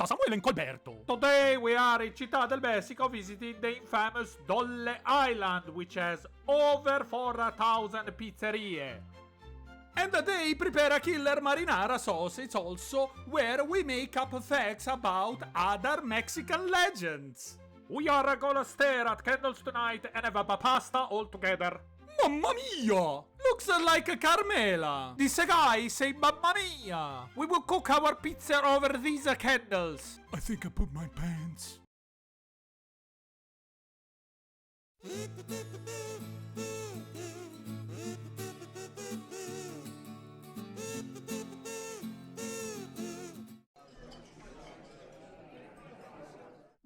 Samuele and Colberto. Today we are in Città del Messico visiting the infamous Dolle Island, which has over 4,000 pizzerie. And they prepare a killer marinara sauce. It's also where we make up facts about other Mexican legends. We are gonna stare at candles tonight and have a pasta all together. Mamma mia! Looks like Carmela. This guy say mamma mia. We will cook our pizza over these candles. I think I put my pants.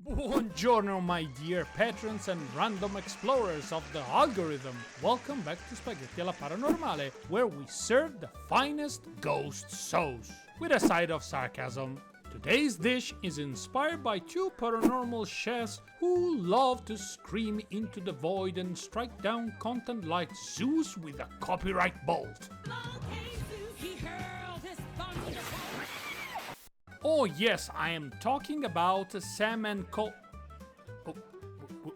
Buongiorno, my dear patrons and random explorers of the algorithm. Welcome back to Spaghetti alla Paranormale, where we serve the finest ghost sauce, with a side of sarcasm. Today's dish is inspired by two paranormal chefs who love to scream into the void and strike down content like Zeus with a copyright bolt. Oh yes, I am talking about Sam&Colby. Oh,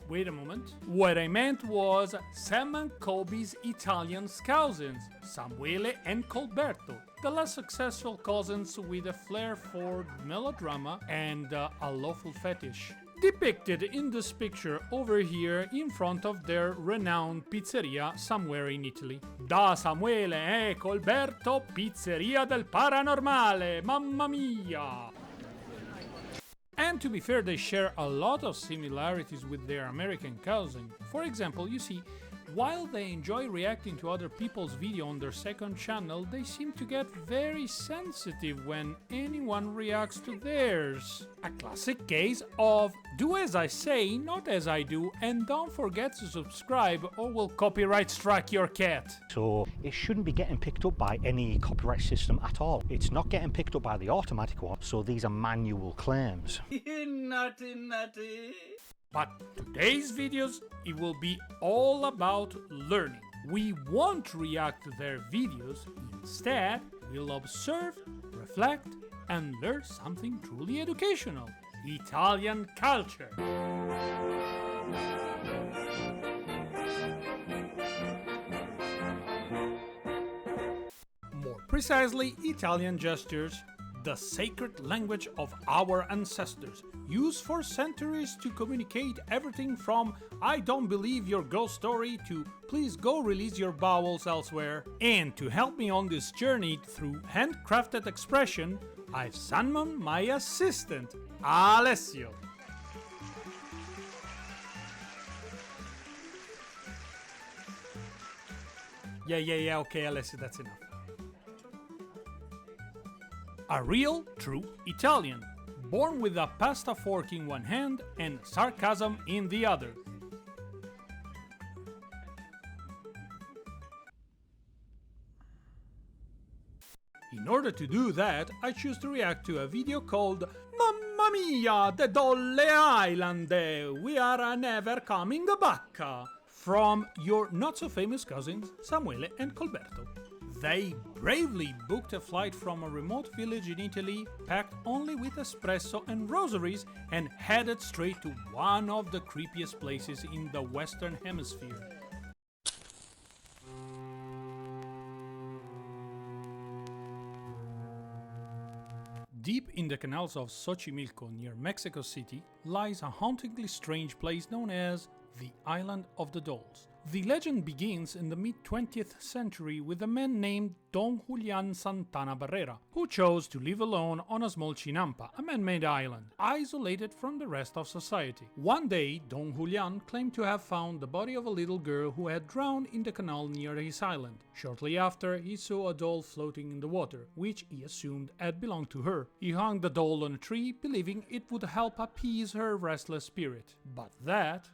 wait a moment. What I meant was Sam&Colby's Italian cousins, Samuele and Colberto, the less successful cousins with a flair for melodrama and a lawful fetish. Depicted in this picture over here in front of their renowned pizzeria somewhere in Italy. Da Samuele e Colberto, Pizzeria del Paranormale, mamma mia! And to be fair, they share a lot of similarities with their American cousin. For example, you see, while they enjoy reacting to other people's video on their second channel, they seem to get very sensitive when anyone reacts to theirs. A classic case of do as I say, not as I do, and don't forget to subscribe or we'll copyright strike your cat. So it shouldn't be getting picked up by any copyright system at all. It's not getting picked up by the automatic one, so these are manual claims. Naughty, naughty. But today's videos, it will be all about learning. We won't react to their videos, instead we'll observe, reflect, and learn something truly educational: Italian culture. More precisely, Italian gestures, the sacred language of our ancestors, used for centuries to communicate everything from I don't believe your ghost story to please go release your bowels elsewhere. And to help me on this journey through handcrafted expression, I've summoned my assistant, Alessio. Yeah, okay, Alessio, that's enough. A real, true Italian, born with a pasta fork in one hand and sarcasm in the other. In order to do that, I choose to react to a video called Mamma mia, the Dolle Island, we are never coming back, from your not-so-famous cousins Samuele and Colberto. They bravely booked a flight from a remote village in Italy, packed only with espresso and rosaries, and headed straight to one of the creepiest places in the Western Hemisphere. Deep in the canals of Xochimilco near Mexico City lies a hauntingly strange place known as the Island of the Dolls. The legend begins in the mid-20th century with a man named Don Julian Santana Barrera, who chose to live alone on a small chinampa, a man-made island, isolated from the rest of society. One day, Don Julian claimed to have found the body of a little girl who had drowned in the canal near his island. Shortly after, he saw a doll floating in the water, which he assumed had belonged to her. He hung the doll on a tree, believing it would help appease her restless spirit. But that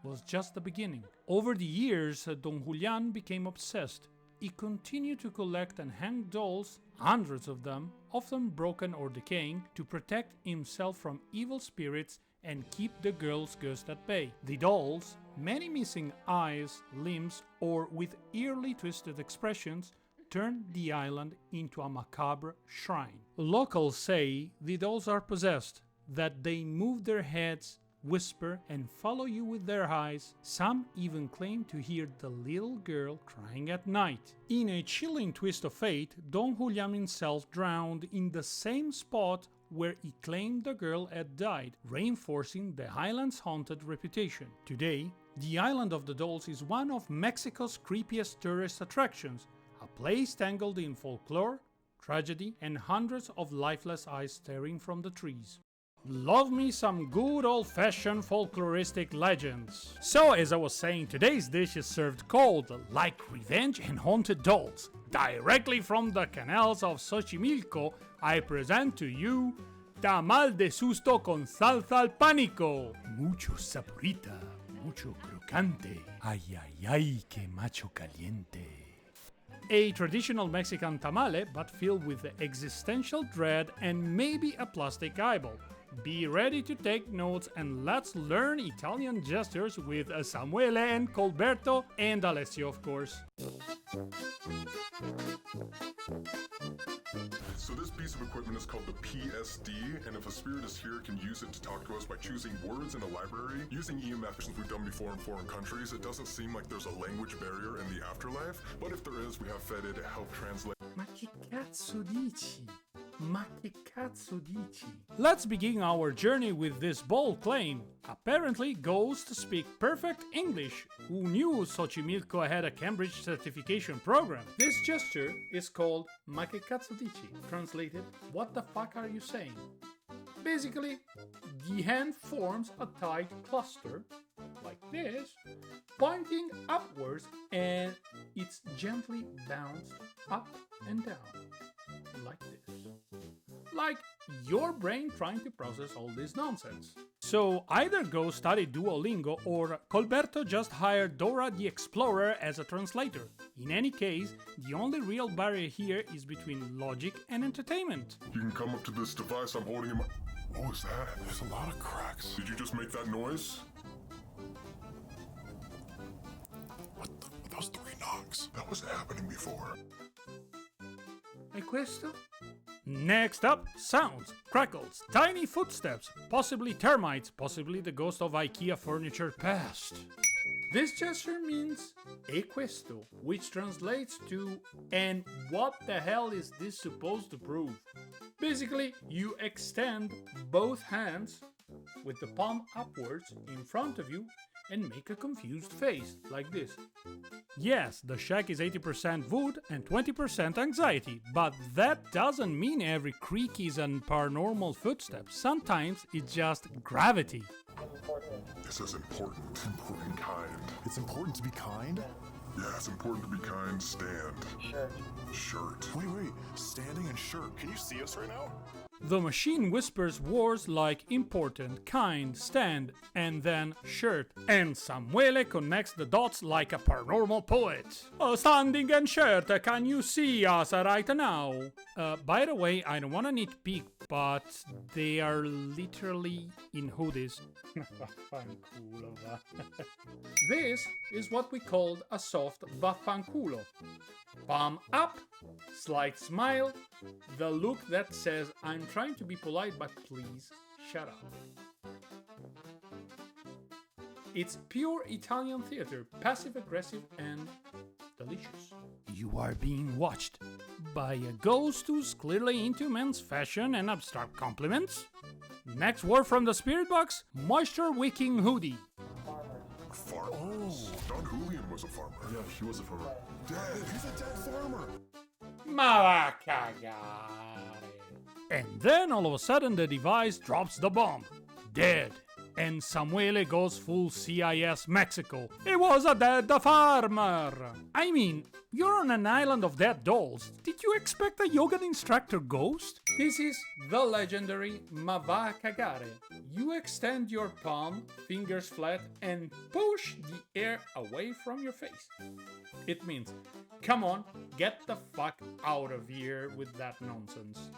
was just the beginning. Over the years, Don Julian became obsessed. He continued to collect and hang dolls, hundreds of them, often broken or decaying, to protect himself from evil spirits and keep the girl's ghost at bay. The dolls, many missing eyes, limbs, or with eerily twisted expressions, turned the island into a macabre shrine. Locals say the dolls are possessed, that they move their heads, whisper, and follow you with their eyes. Some even claim to hear the little girl crying at night. In a chilling twist of fate, Don Julian himself drowned in the same spot where he claimed the girl had died, reinforcing the island's haunted reputation. Today, the Island of the Dolls is one of Mexico's creepiest tourist attractions, a place tangled in folklore, tragedy, and hundreds of lifeless eyes staring from the trees. Love me some good old-fashioned folkloristic legends. So, as I was saying, today's dish is served cold, like revenge and haunted dolls. Directly from the canals of Xochimilco, I present to you tamal de susto con salsa al pánico. Mucho saporita, mucho crocante. Ay, ay, ay, que macho caliente. A traditional Mexican tamale, but filled with existential dread and maybe a plastic eyeball. Be ready to take notes and let's learn Italian gestures with Samuele and Colberto and Alessio, of course. So this piece of equipment is called the PSD, and if a spirit is here, it can use it to talk to us by choosing words in a library. Using EMF, since we've done before in foreign countries, it doesn't seem like there's a language barrier in the afterlife, but if there is, we have fed it to help translate. Ma che cazzo dici? Ma che cazzo dici? Let's begin our journey with this bold claim. Apparently, ghosts speak perfect English. Who knew Xochimilco had a Cambridge certification program? This gesture is called Ma che cazzo dici? Translated, what the fuck are you saying? Basically, the hand forms a tight cluster, like this, pointing upwards, and it's gently bounced up and down, like this. Like your brain trying to process all this nonsense. So either go study Duolingo or Colberto just hired Dora the Explorer as a translator. In any case, the only real barrier here is between logic and entertainment. You can come up to this device I'm holding in my... What was that? There's a lot of cracks. Did you just make that noise? What the... That was 3 knocks. That wasn't happening before. E questo? Next up, sounds, crackles, tiny footsteps, possibly termites, possibly the ghost of IKEA furniture past. This gesture means e questo, which translates to and what the hell is this supposed to prove? Basically, you extend both hands with the palm upwards in front of you and make a confused face, like this. Yes, the shack is 80% wood and 20% anxiety, but that doesn't mean every creak is a paranormal footstep. Sometimes it's just gravity. It says important. Important kind. It's important to be kind? Yeah, it's important to be kind. Stand. Shirt. Wait. Standing and shirt. Can you see us right now? The machine whispers words like important, kind, stand, and then shirt. And Samuele connects the dots like a paranormal poet. Oh, standing and shirt, can you see us right now? By the way, I don't want to nitpick, but they are literally in hoodies. This is what we called a soft vaffanculo. Palm up, slight smile, the look that says, I'm trying to be polite, but please shut up. It's pure Italian theater, passive-aggressive and delicious. You are being watched by a ghost who's clearly into men's fashion and abstract compliments. Next word from the spirit box, moisture-wicking hoodie. Farmer. Oh. Don Julian was a farmer. Yeah, he was a farmer. Dead. He's a dead farmer. Ma va cagare. And then all of a sudden the device drops the bomb. Dead. And Samuele goes full CIS Mexico. It was a dead farmer. I mean, you're on an island of dead dolls. Did you expect a yoga instructor ghost? This is the legendary Ma va cagare. You extend your palm, fingers flat, and push the air away from your face. It means, come on, get the fuck out of here with that nonsense.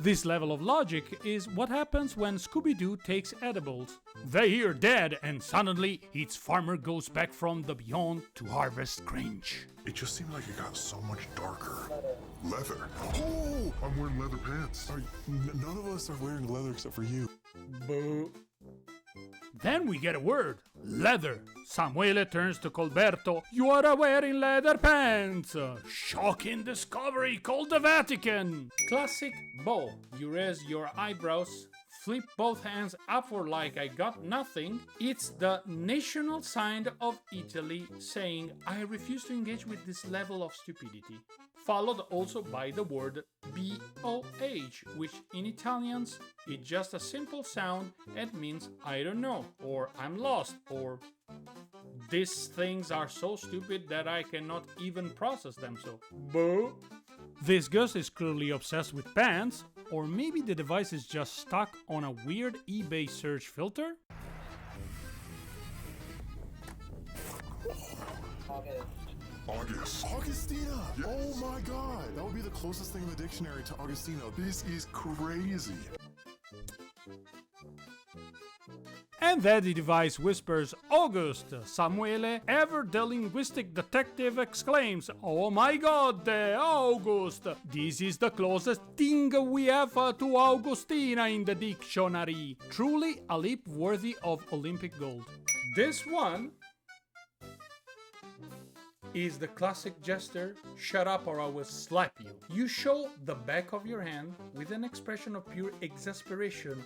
This level of logic is what happens when Scooby-Doo takes edibles. They hear dead and suddenly its farmer goes back from the beyond to harvest cringe. It just seemed like it got so much darker. Leather. Oh, I'm wearing leather pants. None of us are wearing leather except for you. Boo. Then we get a word. Leather. Samuele turns to Colberto. You are wearing leather pants. Shocking discovery called the Vatican. Classic bow. You raise your eyebrows, flip both hands upward like I got nothing. It's the national sign of Italy saying, I refuse to engage with this level of stupidity. Followed also by the word BOH, which in Italians is just a simple sound and means I don't know, or I'm lost, or these things are so stupid that I cannot even process them, so boo. This ghost is clearly obsessed with pants, or maybe the device is just stuck on a weird eBay search filter? August. Augustina! Yes. Oh my god! That would be the closest thing in the dictionary to Augustina. This is crazy. And then the device whispers, August. Samuele, ever the linguistic detective, exclaims, oh my god, August. This is the closest thing we have to Augustina in the dictionary. Truly a leap worthy of Olympic gold. This one is the classic gesture, shut up or I will slap you. You show the back of your hand with an expression of pure exasperation.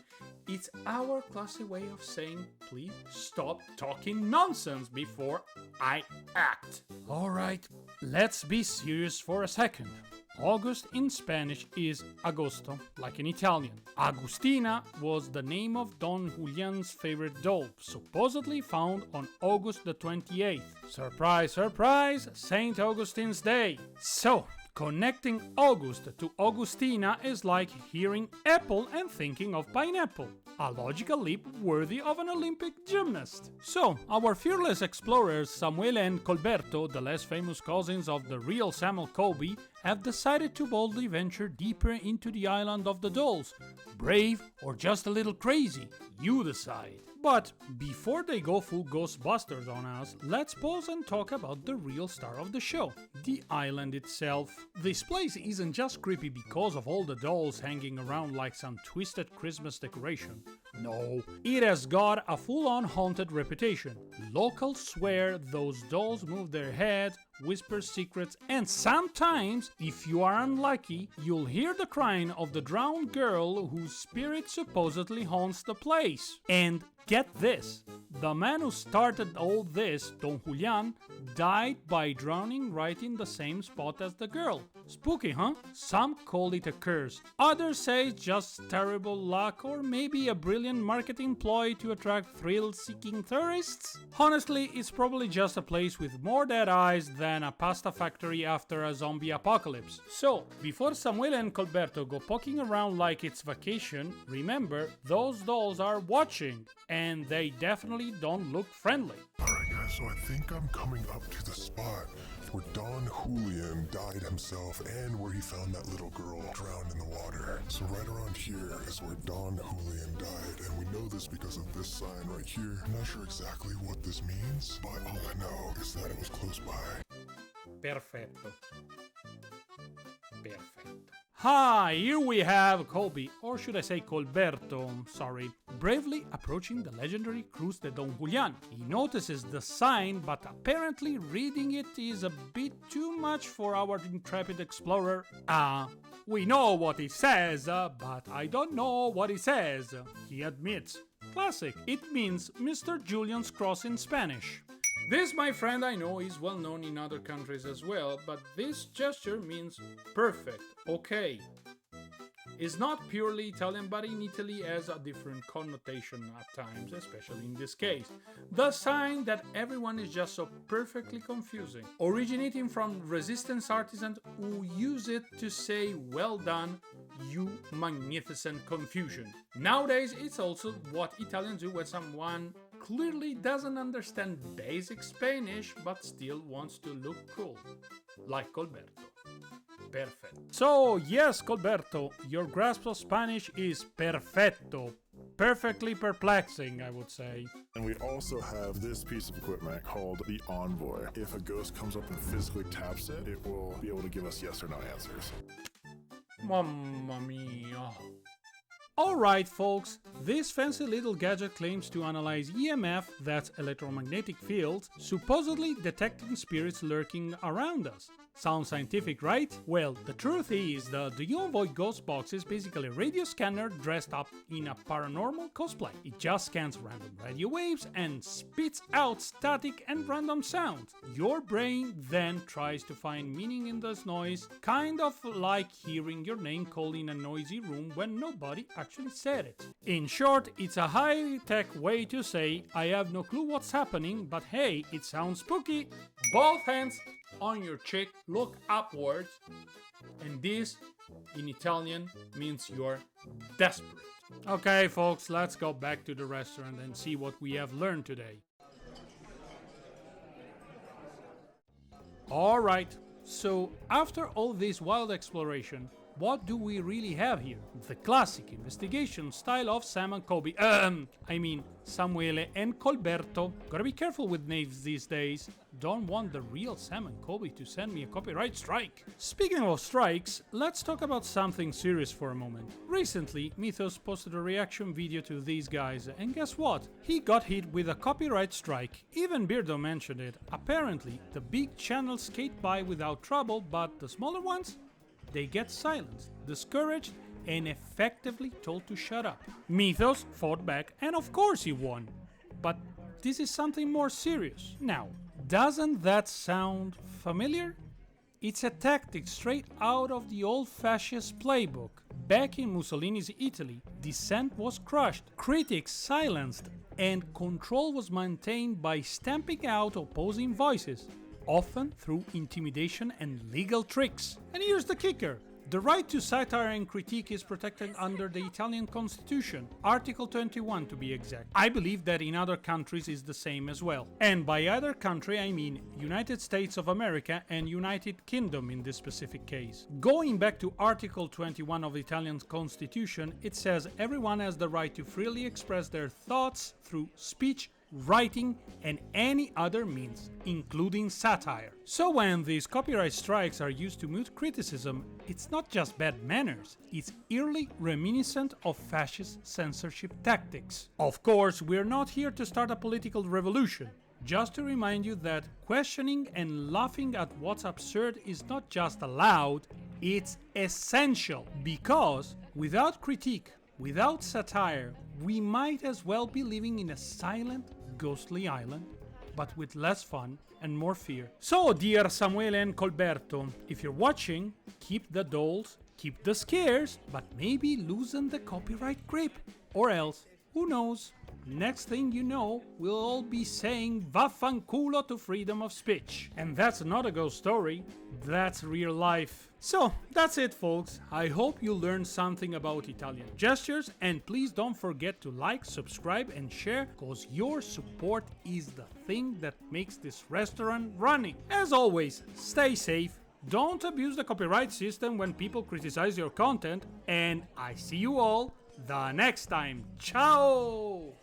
It's our classic way of saying, please stop talking nonsense before I act. Alright, let's be serious for a second. August in Spanish is agosto, like in Italian. Agustina was the name of Don Julian's favorite doll, supposedly found on August the 28th. Surprise, surprise, St. Augustine's Day. So, connecting August to Augustina is like hearing apple and thinking of pineapple. A logical leap worthy of an Olympic gymnast. So, our fearless explorers Samuele and Colberto, the less famous cousins of the real Sam&Colby, have decided to boldly venture deeper into the island of the dolls. Brave or just a little crazy, you decide. But before they go full Ghostbusters on us, let's pause and talk about the real star of the show, the island itself. This place isn't just creepy because of all the dolls hanging around like some twisted Christmas decoration. No, it has got a full-on haunted reputation. Locals swear those dolls move their heads, whisper secrets, and sometimes, if you are unlucky, you'll hear the crying of the drowned girl whose spirit supposedly haunts the place. And get this, the man who started all this, Don Julian, died by drowning right in the same spot as the girl. Spooky, huh? Some call it a curse, others say it's just terrible luck or maybe a brilliant marketing ploy to attract thrill-seeking tourists. Honestly, it's probably just a place with more dead eyes than a pasta factory after a zombie apocalypse. So, before Samuele and Colberto go poking around like it's vacation, remember, those dolls are watching, and they definitely don't look friendly. Alright guys, so I think I'm coming up to the spot where Don Julian died himself and where he found that little girl drowned in the water. So right around here is where Don Julian died, and we know this because of this sign right here. I'm not sure exactly what this means, but all I know is that it was close by. Perfecto. Perfecto. Ah, here we have Colby, or should I say Colberto, sorry, bravely approaching the legendary Cruz de Don Julian. He notices the sign, but apparently reading it is a bit too much for our intrepid explorer. We know what it says, but I don't know what it says, he admits. Classic, it means Mr. Julian's Cross in Spanish. This, my friend, I know is well known in other countries as well, but this gesture means perfect, okay. It's not purely Italian, but in Italy has a different connotation at times, especially in this case. The sign that everyone is just so perfectly confusing, originating from resistance artisans who use it to say well done, you magnificent confusion. Nowadays, it's also what Italians do when someone clearly doesn't understand basic Spanish but still wants to look cool, like Colberto. Perfect. So, yes, Colberto, your grasp of Spanish is perfecto. Perfectly perplexing, I would say. And we also have this piece of equipment called the Envoy. If a ghost comes up and physically taps it, it will be able to give us yes or no answers. Mamma mia. Alright folks, this fancy little gadget claims to analyze EMF, that's electromagnetic fields, supposedly detecting spirits lurking around us. Sounds scientific, right? Well, the truth is that the Envoy Ghost Box is basically a radio scanner dressed up in a paranormal cosplay. It just scans random radio waves and spits out static and random sounds. Your brain then tries to find meaning in this noise, kind of like hearing your name called in a noisy room when nobody actually said it. In short, it's a high-tech way to say, I have no clue what's happening, but hey, it sounds spooky. Both hands on your cheek, look upwards, and this in Italian means you're desperate. Okay folks, let's go back to the restaurant and see what we have learned today. Alright, so after all this wild exploration, what do we really have here? The classic investigation style of Sam&Colby. Samuele and Colberto. Gotta be careful with names these days. Don't want the real Sam&Colby to send me a copyright strike. Speaking of strikes, let's talk about something serious for a moment. Recently, Mythos posted a reaction video to these guys, and guess what? He got hit with a copyright strike. Even Beardo mentioned it. Apparently, the big channels skate by without trouble, but the smaller ones? They get silenced, discouraged, and effectively told to shut up. Mythos fought back, and of course he won. But this is something more serious. Now, doesn't that sound familiar? It's a tactic straight out of the old fascist playbook. Back in Mussolini's Italy, dissent was crushed, critics silenced, and control was maintained by stamping out opposing voices, often through intimidation and legal tricks. And here's the kicker. The right to satire and critique is protected under the Italian Constitution, Article 21 to be exact. I believe that in other countries is the same as well. And by other country I mean United States of America and United Kingdom in this specific case. Going back to Article 21 of the Italian Constitution, it says everyone has the right to freely express their thoughts through speech, writing, and any other means, including satire. So when these copyright strikes are used to mute criticism, it's not just bad manners, it's eerily reminiscent of fascist censorship tactics. Of course, we're not here to start a political revolution. Just to remind you that questioning and laughing at what's absurd is not just allowed, it's essential. Because without critique, without satire, we might as well be living in a silent, ghostly island, but with less fun and more fear. So, dear Samuele and Colberto, if you're watching, keep the dolls, keep the scares, but maybe loosen the copyright grip. Or else, who knows, next thing you know, we'll all be saying vaffanculo to freedom of speech. And that's not a ghost story, that's real life. So, that's it folks. I hope you learned something about Italian gestures, and please don't forget to like, subscribe and share, cause your support is the thing that makes this restaurant running. As always, stay safe, don't abuse the copyright system when people criticize your content, and I see you all the next time. Ciao!